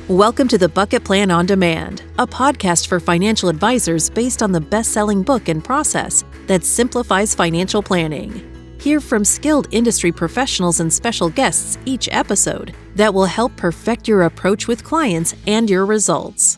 Welcome to the Bucket Plan on Demand, a podcast for financial advisors based on the best-selling book and process that simplifies financial planning. Hear from skilled industry professionals and special guests each episode that will help perfect your approach with clients and your results.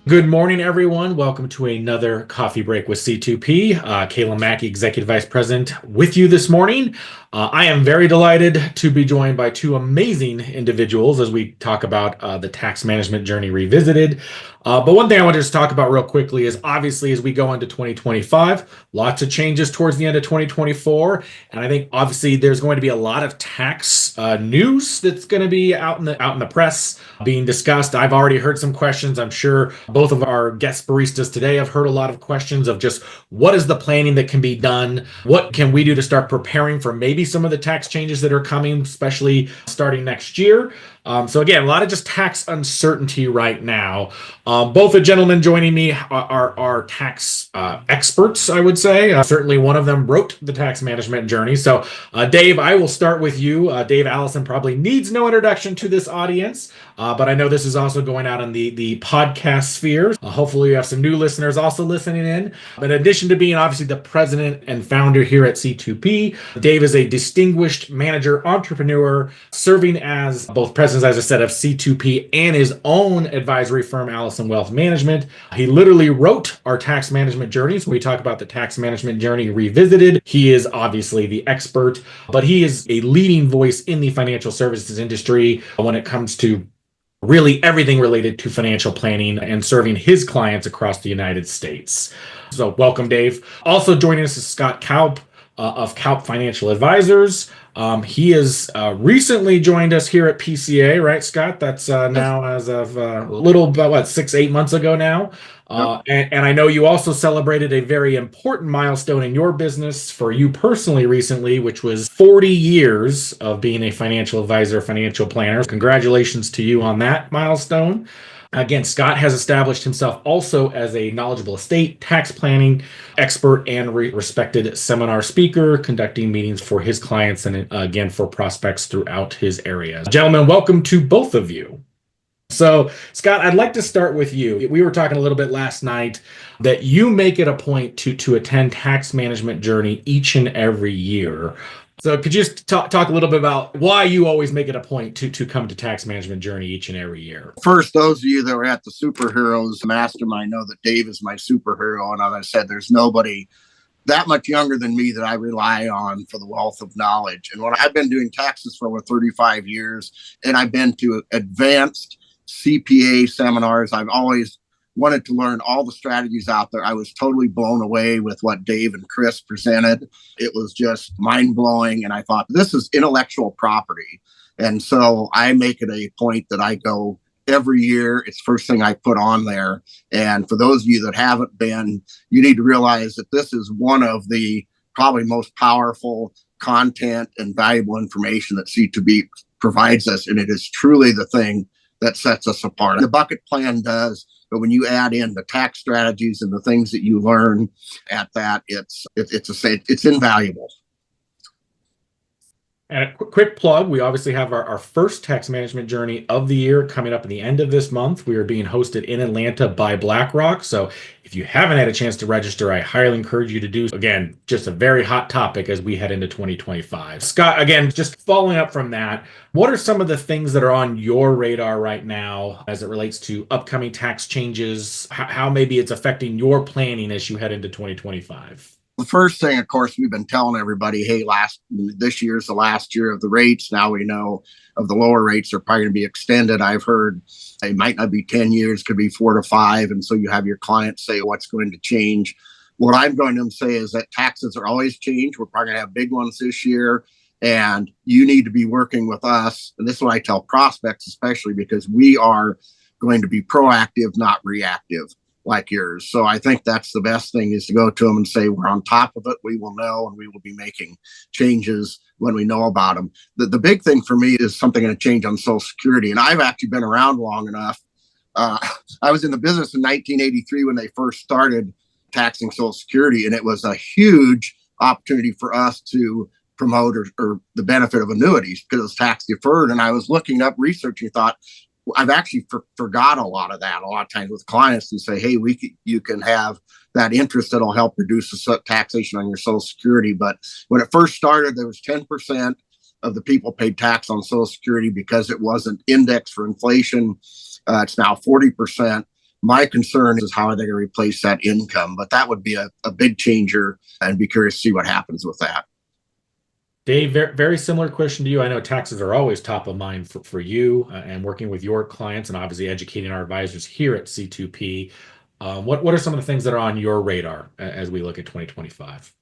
Good morning, everyone. Welcome to another Coffee Break with C2P. Kalem Mackey, Executive Vice President, with you this morning. I am very delighted to be joined by two amazing individuals as we talk about the tax management journey revisited. But one thing I want to just talk about real quickly is obviously as we go into 2025, lots of changes towards the end of 2024. And I think obviously there's going to be a lot of tax news that's going to be out in the press being discussed. I've already heard some questions. I'm sure both of our guest baristas today have heard a lot of questions of just what is the planning that can be done? What can we do to start preparing for maybe some of the tax changes that are coming, especially starting next year? So again, a lot of just tax uncertainty right now. Both the gentlemen joining me are tax experts, I would say. Certainly one of them wrote the tax management journey. So Dave, I will start with you. Dave, Alison probably needs no introduction to this audience, but I know this is also going out in the podcast sphere. Hopefully you have some new listeners also listening in. In addition to being obviously the president and founder here at C2P, Dave is a distinguished manager, entrepreneur, serving as both president, as I said, of C2P and his own advisory firm, Alison Wealth Management. He literally wrote our tax management journeys. When we talk about the tax management journey revisited, he is obviously the expert, but he is a leading voice in the financial services industry when it comes to really everything related to financial planning and serving his clients across the United States. So welcome, Dave. Also joining us is Scott Kaup of Kaup Financial Advisors. He has recently joined us here at PCA, right, Scott? That's now as of a little about 6-8 months ago now. And I know you also celebrated a very important milestone in your business for you personally recently, which was 40 years of being a financial advisor, financial planner. Congratulations to you on that milestone. Again, Scott has established himself also as a knowledgeable estate tax planning expert and respected seminar speaker, conducting meetings for his clients and again for prospects throughout his area. Gentlemen, welcome to both of you. So, Scott, I'd like to start with you. We were talking a little bit last night that you make it a point to attend tax management journey each and every year. So could you just talk a little bit about why you always make it a point to come to tax management journey each and every year? First, those of you that were at the Superheroes Mastermind know that Dave is my superhero. And as I said, there's nobody that much younger than me that I rely on for the wealth of knowledge. And when I've been doing taxes for over 35 years, and I've been to advanced CPA seminars, I've always wanted to learn all the strategies out there. I was totally blown away with what Dave and Chris presented. It was just mind-blowing. And I thought, this is intellectual property. And so I make it a point that I go every year. It's the first thing I put on there. And for those of you that haven't been, you need to realize that this is one of the probably most powerful content and valuable information that C2B provides us. And it is truly the thing that sets us apart. The bucket plan does, but when you add in the tax strategies and the things that you learn at that, it's invaluable. And a quick plug, we obviously have our first tax management journey of the year coming up at the end of this month. We are being hosted in Atlanta by BlackRock. So if you haven't had a chance to register, I highly encourage you to do so. Again, just a very hot topic as we head into 2025. Scott, again, just following up from that, what are some of the things that are on your radar right now as it relates to upcoming tax changes? How maybe it's affecting your planning as you head into 2025? The first thing, of course, we've been telling everybody, hey, this year's the last year of the rates. Now we know of the lower rates are probably going to be extended. I've heard it might not be 10 years, could be 4 to 5. And so you have your clients say what's going to change. What I'm going to say is that taxes are always change. We're probably going to have big ones this year. And you need to be working with us. And this is what I tell prospects, especially because we are going to be proactive, not reactive like yours. So I think that's the best thing is to go to them and say, we're on top of it. We will know, and we will be making changes when we know about them. The big thing for me is something going to change on Social Security. And I've actually been around long enough. I was in the business in 1983 when they first started taxing Social Security. And it was a huge opportunity for us to promote or the benefit of annuities because it's tax deferred. And I was looking up research and thought, I've actually forgot a lot of that a lot of times with clients and say, hey, you can have that interest that'll help reduce the taxation on your Social Security. But when it first started, there was 10% of the people paid tax on Social Security because it wasn't indexed for inflation. It's now 40%. My concern is how are they going to replace that income? But that would be a big changer, and be curious to see what happens with that. Dave, very similar question to you. I know taxes are always top of mind for you and working with your clients and obviously educating our advisors here at C2P. What are some of the things that are on your radar as we look at 2025?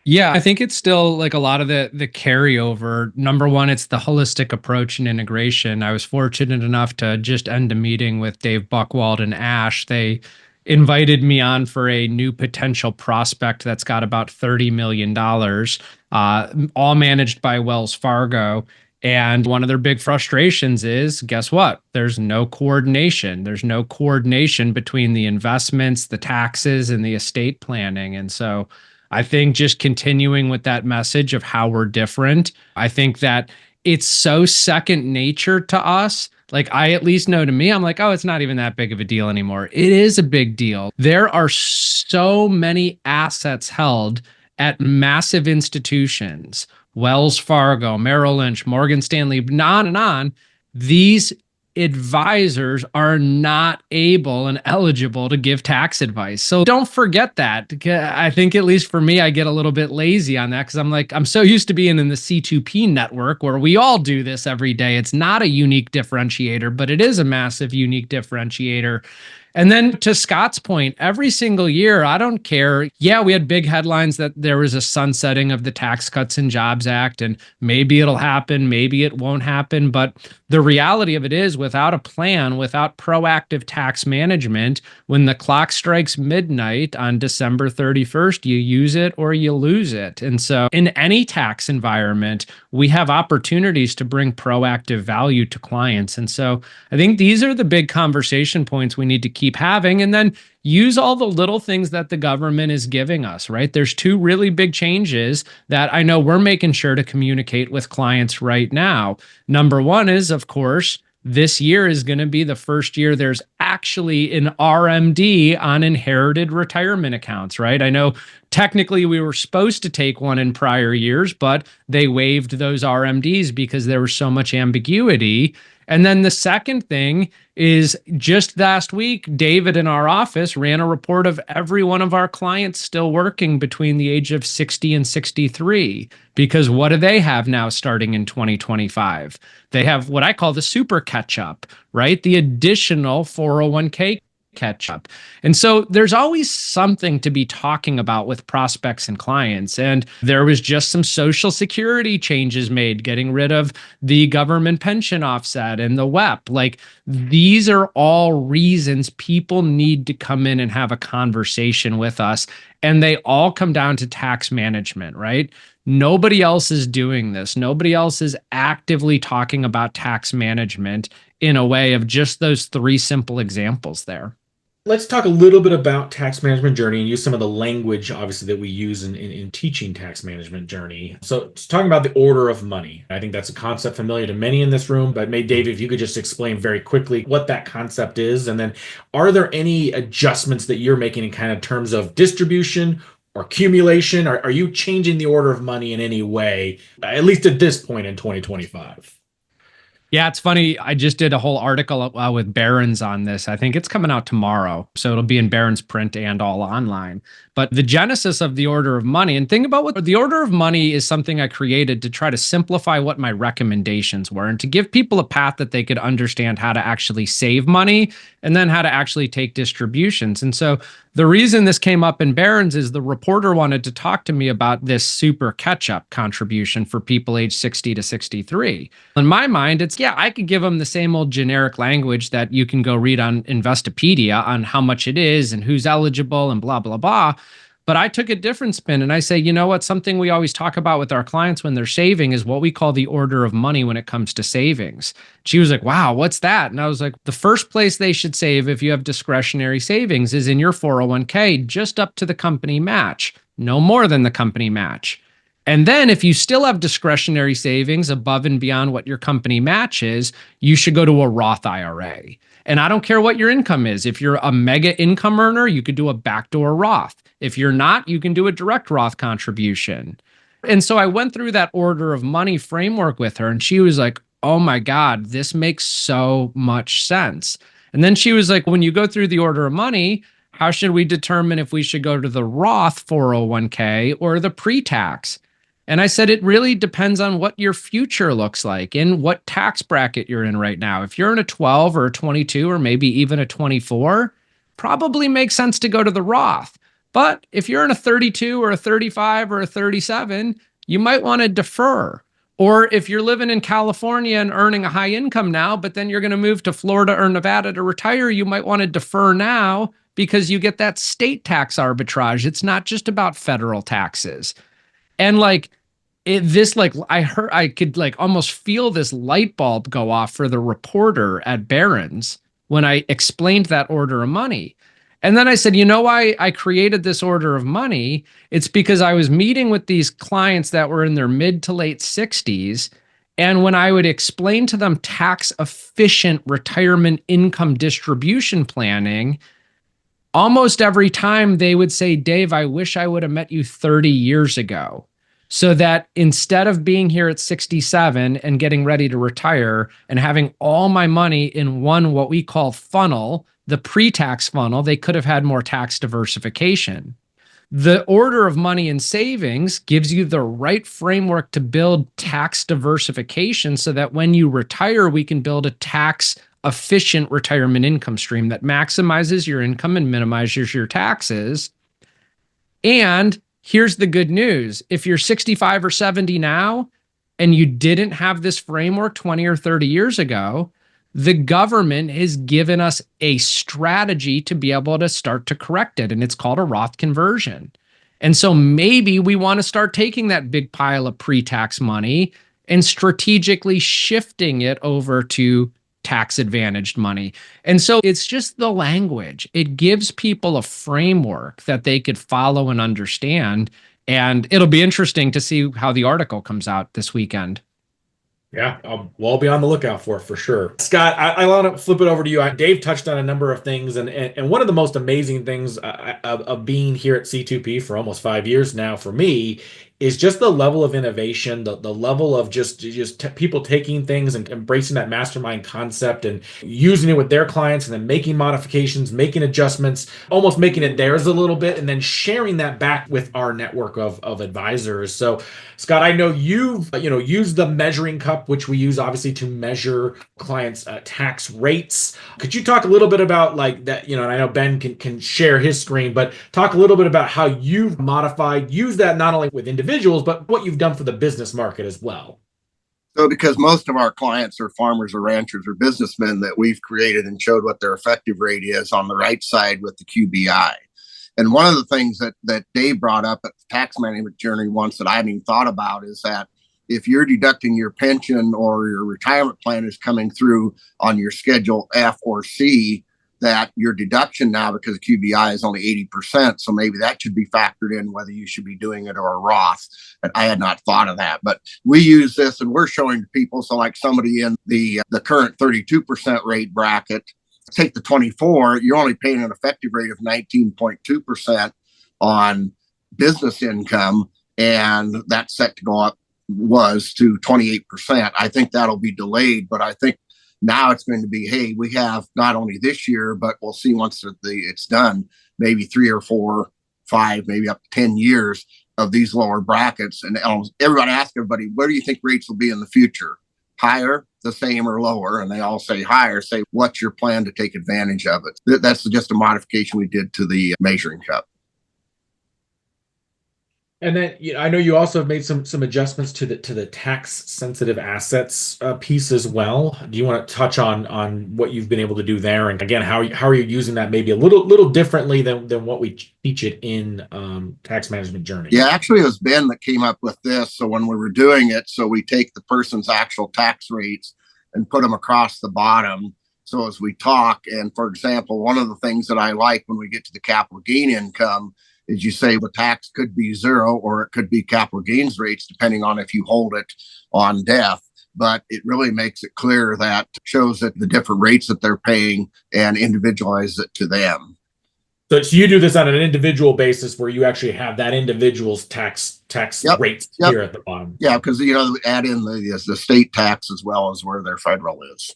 Yeah, I think it's still like a lot of the carryover. Number one, it's the holistic approach and integration. I was fortunate enough to just end a meeting with Dave Buchwald and Ash. They invited me on for a new potential prospect that's got about $30 million, all managed by Wells Fargo. And one of their big frustrations is, guess what? There's no coordination. There's no coordination between the investments, the taxes, and the estate planning. And so I think just continuing with that message of how we're different, I think that it's so second nature to us. Like I at least know to me, I'm like, oh, it's not even that big of a deal anymore. It is a big deal. There are so many assets held at massive institutions, Wells Fargo, Merrill Lynch, Morgan Stanley, on and on. These advisors are not able and eligible to give tax advice. So don't forget that. I think at least for me, I get a little bit lazy on that because I'm like, I'm so used to being in the C2P network where we all do this every day. It's not a unique differentiator, but it is a massive unique differentiator. And then to Scott's point, every single year, I don't care. Yeah, we had big headlines that there was a sunsetting of the Tax Cuts and Jobs Act, and maybe it'll happen, maybe it won't happen. But the reality of it is, without a plan, without proactive tax management, when the clock strikes midnight on December 31st, you use it or you lose it. And so in any tax environment, we have opportunities to bring proactive value to clients. And so I think these are the big conversation points we need to keep having, and then use all the little things that the government is giving us, right? There's two really big changes that I know we're making sure to communicate with clients right now. Number one is, of course, this year is going to be the first year there's actually an RMD on inherited retirement accounts, right? I know technically we were supposed to take one in prior years, but they waived those RMDs because there was so much ambiguity. And then the second thing is just last week, David in our office ran a report of every one of our clients still working between the age of 60 and 63. Because what do they have now starting in 2025? They have what I call the super catch-up, right? The additional 401k catch up. And so there's always something to be talking about with prospects and clients. And there was just some Social Security changes made, getting rid of the government pension offset and the WEP. Like these are all reasons people need to come in and have a conversation with us. And they all come down to tax management, right? Nobody else is doing this. Nobody else is actively talking about tax management in a way of just those three simple examples there. Let's talk a little bit about tax management journey and use some of the language, obviously, that we use in teaching tax management journey. So talking about the order of money. I think that's a concept familiar to many in this room, but maybe Dave, if you could just explain very quickly what that concept is. And then are there any adjustments that you're making in kind of terms of distribution or accumulation? Are you changing the order of money in any way, at least at this point in 2025? Yeah, it's funny. I just did a whole article with Barron's on this. I think it's coming out tomorrow. So it'll be in Barron's print and all online. But the genesis of the order of money, and think about what the order of money is, something I created to try to simplify what my recommendations were and to give people a path that they could understand how to actually save money and then how to actually take distributions. And so the reason this came up in Barron's is the reporter wanted to talk to me about this super catch-up contribution for people age 60 to 63. In my mind, it's, yeah, I could give them the same old generic language that you can go read on Investopedia on how much it is and who's eligible and blah, blah, blah. But I took a different spin and I say, you know what? Something we always talk about with our clients when they're saving is what we call the order of money when it comes to savings. She was like, wow, what's that? And I was like, the first place they should save if you have discretionary savings is in your 401k, just up to the company match, no more than the company match. And then if you still have discretionary savings above and beyond what your company matches, you should go to a Roth IRA. And I don't care what your income is. If you're a mega income earner, you could do a backdoor Roth. If you're not, you can do a direct Roth contribution. And so I went through that order of money framework with her, and she was like, oh my God, this makes so much sense. And then she was like, when you go through the order of money, how should we determine if we should go to the Roth 401k or the pre-tax? And I said, it really depends on what your future looks like and what tax bracket you're in right now. If you're in a 12 or a 22 or maybe even a 24, probably makes sense to go to the Roth. But if you're in a 32 or a 35 or a 37, you might want to defer. Or if you're living in California and earning a high income now, but then you're going to move to Florida or Nevada to retire, you might want to defer now because you get that state tax arbitrage. It's not just about federal taxes. And I could almost feel this light bulb go off for the reporter at Barron's when I explained that order of money. And then I said, you know why I created this order of money? It's because I was meeting with these clients that were in their mid to late 60s. And when I would explain to them tax efficient retirement income distribution planning, almost every time they would say, Dave, I wish I would have met you 30 years ago. So that instead of being here at 67 and getting ready to retire and having all my money in one, what we call funnel, the pre-tax funnel, they could have had more tax diversification. The order of money and savings gives you the right framework to build tax diversification so that when you retire, we can build a tax efficient retirement income stream that maximizes your income and minimizes your taxes. And here's the good news. If you're 65 or 70 now and you didn't have this framework 20 or 30 years ago, the government has given us a strategy to be able to start to correct it. And it's called a Roth conversion. And so maybe we want to start taking that big pile of pre-tax money and strategically shifting it over to tax advantaged money. And so it's just the language. It gives people a framework that they could follow and understand. And it'll be interesting to see how the article comes out this weekend. Yeah, we'll be on the lookout for sure. Scott, I want to flip it over to you. Dave touched on a number of things, and one of the most amazing things of being here at C2P for almost 5 years now for me is just the level of innovation, the level of just people taking things and embracing that mastermind concept and using it with their clients and then making modifications, making adjustments, almost making it theirs a little bit, and then sharing that back with our network of advisors. So, Scott, I know you've used the measuring cup, which we use obviously to measure clients' tax rates. Could you talk a little bit about like that? And I know Ben can share his screen, but talk a little bit about how you've used that not only with individuals, but what you've done for the business market as well. So because most of our clients are farmers or ranchers or businessmen, that we've created and showed what their effective rate is on the right side with the QBI. And one of the things that Dave brought up at the tax management journey once that I hadn't even thought about is that if you're deducting your pension or your retirement plan is coming through on your Schedule F or C, that your deduction now, because QBI is only 80%, so maybe that should be factored in whether you should be doing it or a Roth. And I had not thought of that, but we use this and we're showing to people. So like somebody in the current 32% rate bracket, take the 24, you're only paying an effective rate of 19.2% on business income, and that's set to go up to 28%. I think that'll be delayed, but I think now it's going to be, hey, we have not only this year, but we'll see once it's done, maybe 3 or 4, 5, maybe up to 10 years of these lower brackets. And everybody asks everybody, where do you think rates will be in the future? Higher, the same, or lower? And they all say higher. Say, what's your plan to take advantage of it? That's just a modification we did to the measuring cup. And then I know you also have made some adjustments to the tax sensitive assets piece as well. Do you want to touch on what you've been able to do there, and again how are you using that maybe a little differently than what we teach it in tax management journey? Yeah, actually it was Ben that came up with this. So when we were doing it, so we take the person's actual tax rates and put them across the bottom. So as we talk, and for example, one of the things that I like when we get to the capital gain income as you say, the tax could be zero or it could be capital gains rates, depending on if you hold it on death. But it really makes it clear that shows that the different rates that they're paying and individualize it to them. So you do this on an individual basis where you actually have that individual's tax rates here at the bottom. Yeah, because add in the state tax as well as where their federal is.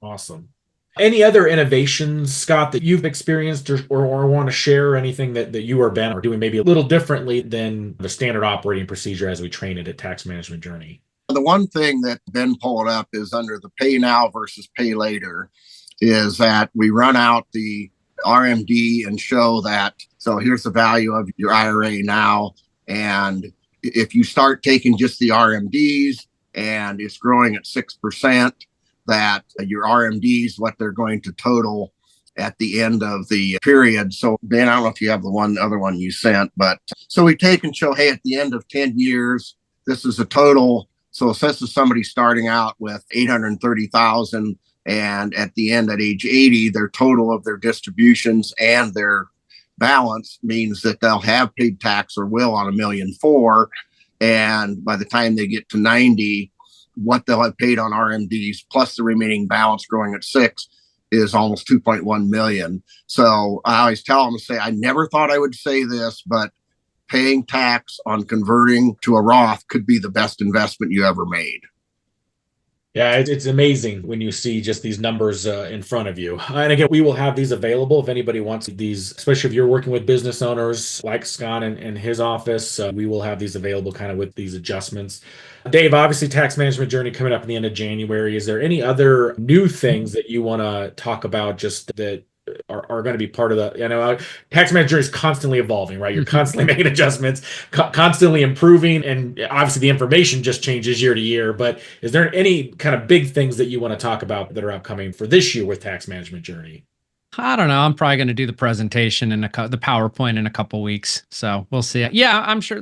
Awesome. Any other innovations, Scott, that you've experienced or want to share? Anything that you or Ben are doing maybe a little differently than the standard operating procedure as we train it at Tax Management Journey? The one thing that Ben pulled up is under the pay now versus pay later is that we run out the RMD and show that, so here's the value of your IRA now. And if you start taking just the RMDs and it's growing at 6%, that your RMDs, what they're going to total at the end of the period. So Ben, I don't know if you have the other one you sent, but so we take and show, hey, at the end of 10 years, this is a total. So this is somebody starting out with 830,000, and at the end, at age 80, their total of their distributions and their balance means that they'll have paid tax or will on $1.4 million. And by the time they get to 90, what they'll have paid on RMDs plus the remaining balance growing at 6 is almost 2.1 million. So I always tell them, I never thought I would say this, but paying tax on converting to a Roth could be the best investment you ever made. Yeah, it's amazing when you see just these numbers in front of you. And again, we will have these available if anybody wants these, especially if you're working with business owners like Scott and his office. We will have these available kind of with these adjustments. Dave, obviously Tax Management Journey coming up at the end of January. Is there any other new things that you want to talk about just that are going to be part of the, Tax Management Journey is constantly evolving, right? You're constantly making adjustments, constantly improving, and obviously the information just changes year to year. But is there any kind of big things that you want to talk about that are upcoming for this year with Tax Management Journey? I don't know. I'm probably going to do the presentation and the PowerPoint in a couple weeks. So we'll see. Yeah, I'm sure.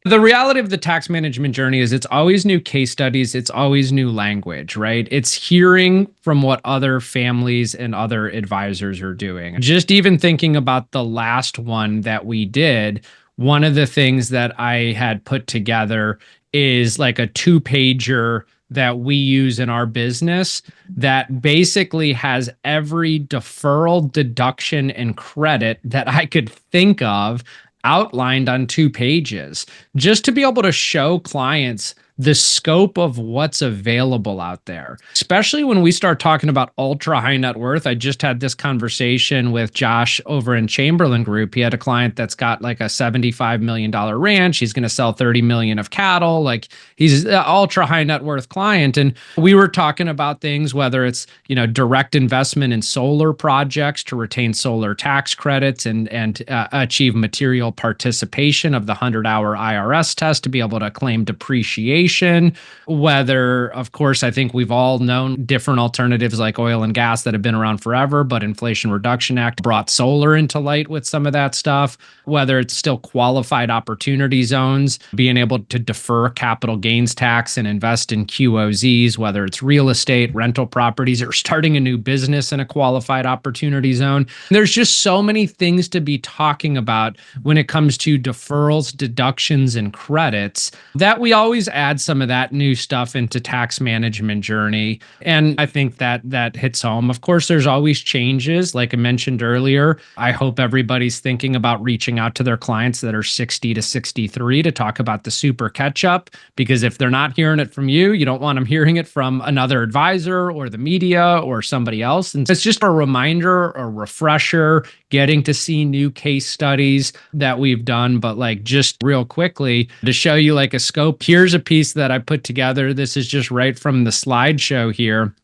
The reality of the tax management journey is it's always new case studies. It's always new language, right? It's hearing from what other families and other advisors are doing. Just even thinking about the last one that we did, one of the things that I had put together is like a 2-pager that we use in our business that basically has every deferral, deduction, and credit that I could think of outlined on 2 pages, just to be able to show clients the scope of what's available out there, especially when we start talking about ultra high net worth. I just had this conversation with Josh over in Chamberlain Group. He had a client that's got like a $75 million ranch. He's going to sell 30 million of cattle. Like, he's an ultra high net worth client. And we were talking about things, whether it's, direct investment in solar projects to retain solar tax credits and achieve material participation of the 100-hour IRS test to be able to claim depreciation. Whether, of course, I think we've all known different alternatives like oil and gas that have been around forever, but Inflation Reduction Act brought solar into light with some of that stuff. Whether it's still qualified opportunity zones, being able to defer capital gains tax and invest in QOZs, whether it's real estate, rental properties, or starting a new business in a qualified opportunity zone. There's just so many things to be talking about when it comes to deferrals, deductions, and credits that we always add some of that new stuff into Tax Management Journey. And I think that hits home. Of course, there's always changes. Like I mentioned earlier, I hope everybody's thinking about reaching out to their clients that are 60 to 63 to talk about the super catch-up, because if they're not hearing it from you, you don't want them hearing it from another advisor or the media or somebody else. And it's just a reminder, a refresher, getting to see new case studies that we've done. But just real quickly to show you a scope, here's a piece that I put together. This is just right from the slideshow here.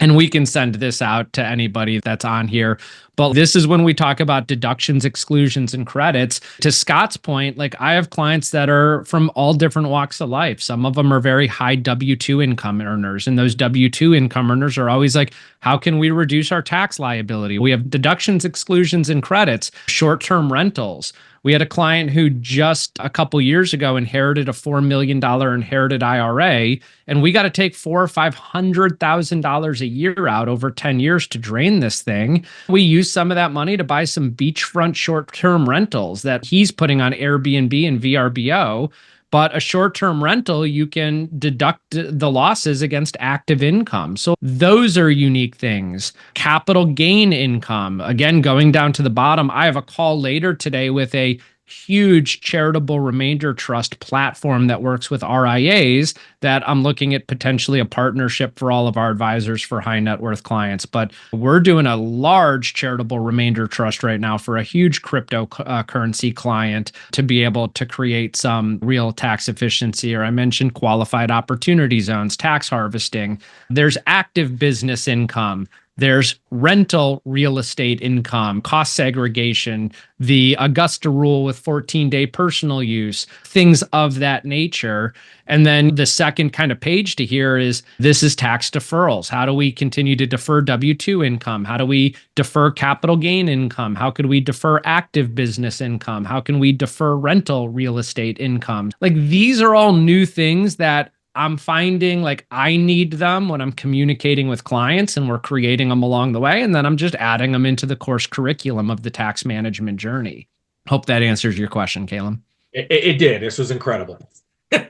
And we can send this out to anybody that's on here. But this is when we talk about deductions, exclusions, and credits. To Scott's point, I have clients that are from all different walks of life. Some of them are very high W-2 income earners. And those W-2 income earners are always how can we reduce our tax liability? We have deductions, exclusions, and credits, short-term rentals. We had a client who just a couple years ago inherited a $4 million inherited IRA, and we got to take $400,000 or $500,000 a year out over 10 years to drain this thing. We use some of that money to buy some beachfront short-term rentals that he's putting on Airbnb and VRBO. But a short-term rental, you can deduct the losses against active income. So those are unique things. Capital gain income, again, going down to the bottom. I have a call later today with a huge charitable remainder trust platform that works with RIAs that I'm looking at potentially a partnership for all of our advisors for high net worth clients. But we're doing a large charitable remainder trust right now for a huge cryptocurrency client to be able to create some real tax efficiency. Or I mentioned qualified opportunity zones, tax harvesting. There's active business income. There's rental real estate income, cost segregation, the Augusta rule with 14-day personal use, things of that nature. And then the second kind of page to here is this is tax deferrals. How do we continue to defer W-2 income? How do we defer capital gain income? How could we defer active business income? How can we defer rental real estate income? Like these are all new things that I'm finding like I need them when I'm communicating with clients, and we're creating them along the way. And then I'm just adding them into the course curriculum of the tax management journey. Hope that answers your question, Kalem. It did. This was incredible.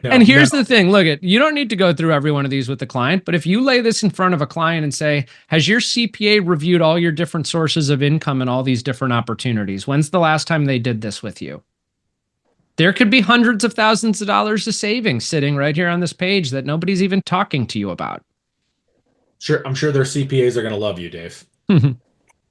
And here's the thing. Look, you don't need to go through every one of these with the client, but if you lay this in front of a client and say, has your CPA reviewed all your different sources of income and all these different opportunities? When's the last time they did this with you? There could be hundreds of thousands of dollars of savings sitting right here on this page that nobody's even talking to you about. Sure, I'm sure their CPAs are going to love you, Dave.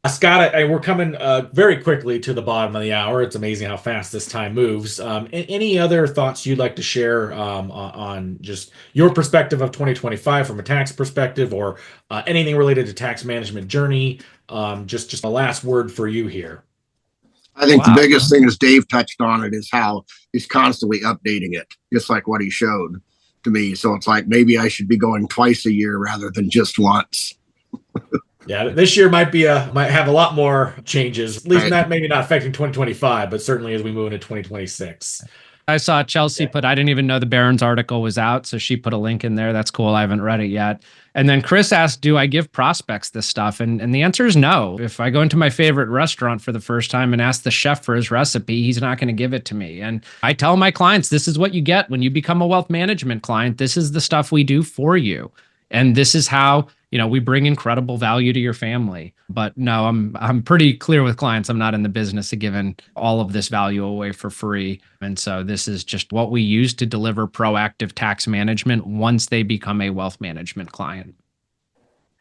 Scott, we're coming very quickly to the bottom of the hour. It's amazing how fast this time moves. Any other thoughts you'd like to share on just your perspective of 2025 from a tax perspective, or anything related to tax management journey? Just a last word for you here. I think the biggest thing, as Dave touched on it, is how he's constantly updating it, just like what he showed to me. So it's like maybe I should be going twice a year rather than just once. Yeah, this year might have a lot more changes, at least not maybe not affecting 2025, but certainly as we move into 2026. I saw Chelsea put, I didn't even know the Barron's article was out, so she put a link in there. That's cool. I haven't read it yet. And then Chris asked, do I give prospects this stuff? And the answer is no. If I go into my favorite restaurant for the first time and ask the chef for his recipe, he's not going to give it to me. And I tell my clients, this is what you get when you become a wealth management client. This is the stuff we do for you. And this is how, we bring incredible value to your family. But no, I'm pretty clear with clients. I'm not in the business of giving all of this value away for free. And so this is just what we use to deliver proactive tax management once they become a wealth management client.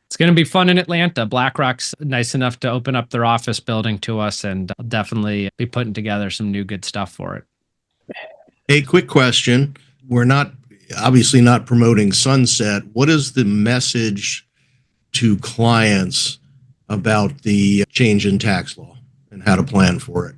It's going to be fun in Atlanta. BlackRock's nice enough to open up their office building to us, and I'll definitely be putting together some new good stuff for it. Hey, quick question. We're obviously not promoting Sunset. What is the message to clients about the change in tax law and how to plan for it?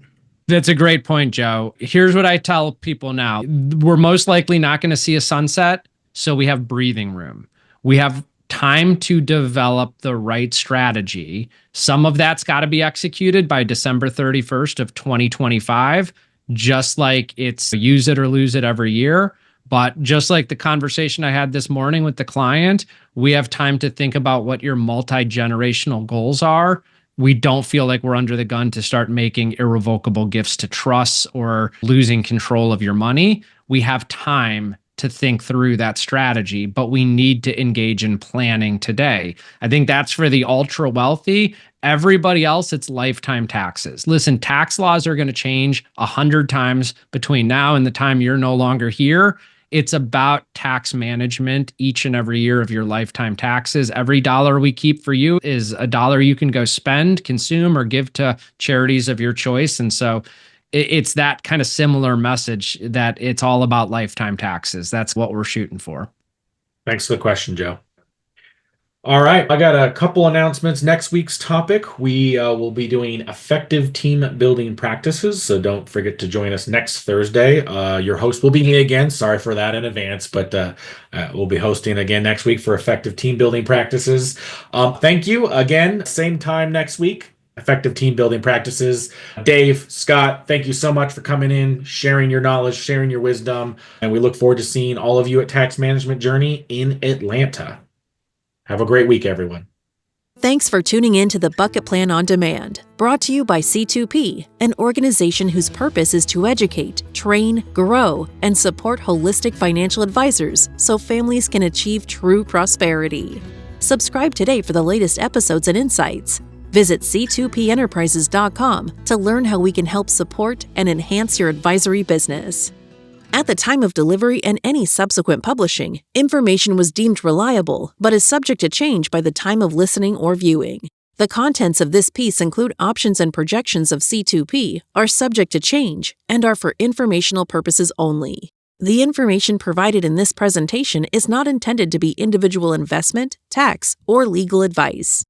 That's a great point, Joe. Here's what I tell people now. We're most likely not going to see a sunset, so we have breathing room. We have time to develop the right strategy. Some of that's got to be executed by December 31st of 2025, just like it's use it or lose it every year. But just like the conversation I had this morning with the client, we have time to think about what your multi-generational goals are. We don't feel like we're under the gun to start making irrevocable gifts to trusts or losing control of your money. We have time to think through that strategy, but we need to engage in planning today. I think that's for the ultra wealthy. Everybody else, it's lifetime taxes. Listen, tax laws are going to change 100 times between now and the time you're no longer here. It's about tax management each and every year of your lifetime taxes. Every dollar we keep for you is a dollar you can go spend, consume, or give to charities of your choice. And so it's that kind of similar message that it's all about lifetime taxes. That's what we're shooting for. Thanks for the question, Joe. All right, I got a couple announcements. Next week's topic, we will be doing effective team building practices. So don't forget to join us next Thursday. Your host will be me again. Sorry for that in advance, but we'll be hosting again next week for effective team building practices. Thank you again. Same time next week. effective team building practices. Dave, Scott, thank you so much for coming in, sharing your knowledge, sharing your wisdom, and we look forward to seeing all of you at Tax Management Journey in Atlanta. Have a great week, everyone. Thanks for tuning in to the Bucket Plan on Demand, brought to you by C2P, an organization whose purpose is to educate, train, grow, and support holistic financial advisors so families can achieve true prosperity. Subscribe today for the latest episodes and insights. Visit c2penterprises.com to learn how we can help support and enhance your advisory business. At the time of delivery and any subsequent publishing, information was deemed reliable but is subject to change by the time of listening or viewing. The contents of this piece include options and projections of C2P, are subject to change, and are for informational purposes only. The information provided in this presentation is not intended to be individual investment, tax, or legal advice.